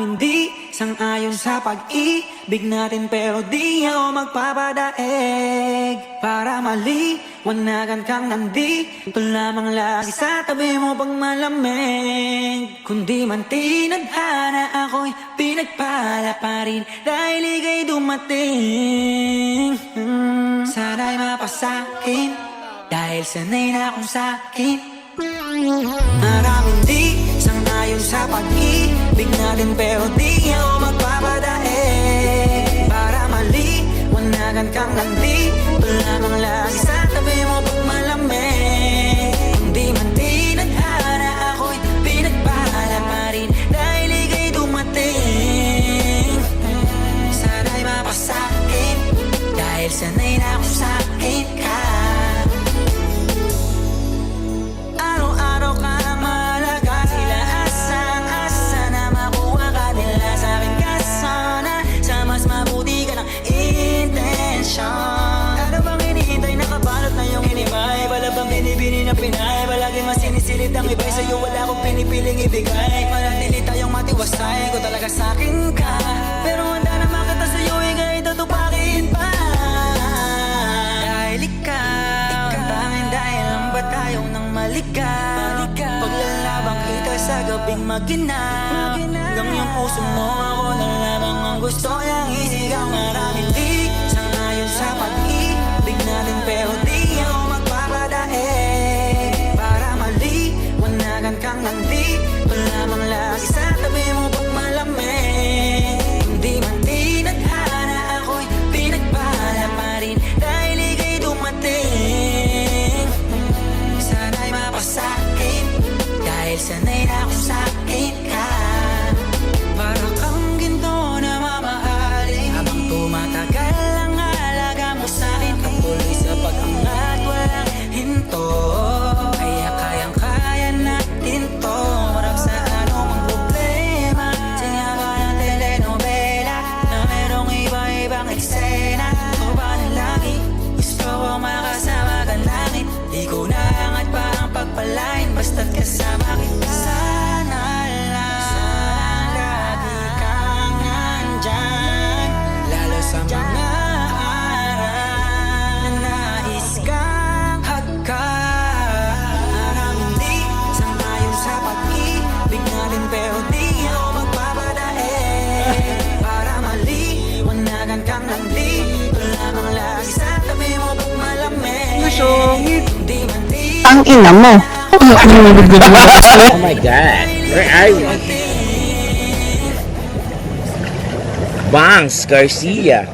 Maraming di sang-ayon sa pag-ibig natin, pero di ako magpapadaig. Para maliwanagan kang nandito lamang lagi sa tabi mo pag malamig. Kundi man tinadhana ako'y pinagpala pa rin dahil ika'y dumating. Sana'y mapasakin dahil sanay na akong sakin. Maraming di sang-ayon sa pag-ibig natin, pero di ako magpapadaig. Para maliwanagan kang nandito lamang lagi sa tabi mo pag malamig. Kung di man tinadhana ako'y pinagpala pa rin dahil ika'y dumating. Sana'y mapasakin dahil sanay na akong sakin ka. Ano bang hinihintay, nakabalot na yung hinimay? Wala bang binibini na pinay? Palagi mas sinisilid ang iba'y sa'yo, wala akong pinipiling ibigay. Manatili tayong matiwasay, kung talaga sa'kin ka. Pero handa na makita sa'yo, ika'y tutupakin pa. Dahil ikaw ang tanging dahil lang ba tayong nang maligaw? Paglalabang kita sa gabing maginaw, hanggang yung puso mo ako na lamang ang gusto niyang isigaw. Maraming di sa pag-ibig natin, pero di ako magpapadaig. Para maliwanagan kang nandito lamang lagi sa tabi mo pag malamig. Hindi man tinadhana ako'y pinagpala pa rin dahil ika'y dumating. Sana'y mapasakin dahil sanay na akong sakin ka. Para kang ginto na mamahalin habang tumatagal ang sa'kin, patuloy sa pag-angat, walang hinto. Kaya kayang-kaya natin to, marap sa anumang problema. Singawa ng telenovela na merong iba-ibang eksena. O ba na lagi gusto ko makasama ka langit? Di ko naangat pa ang pagpalain, basta't kasama kita. Sana lang lagi kang nandyan, lalo sa mga ang ina mo. Oh my God. Where are you? Bangs Garcia.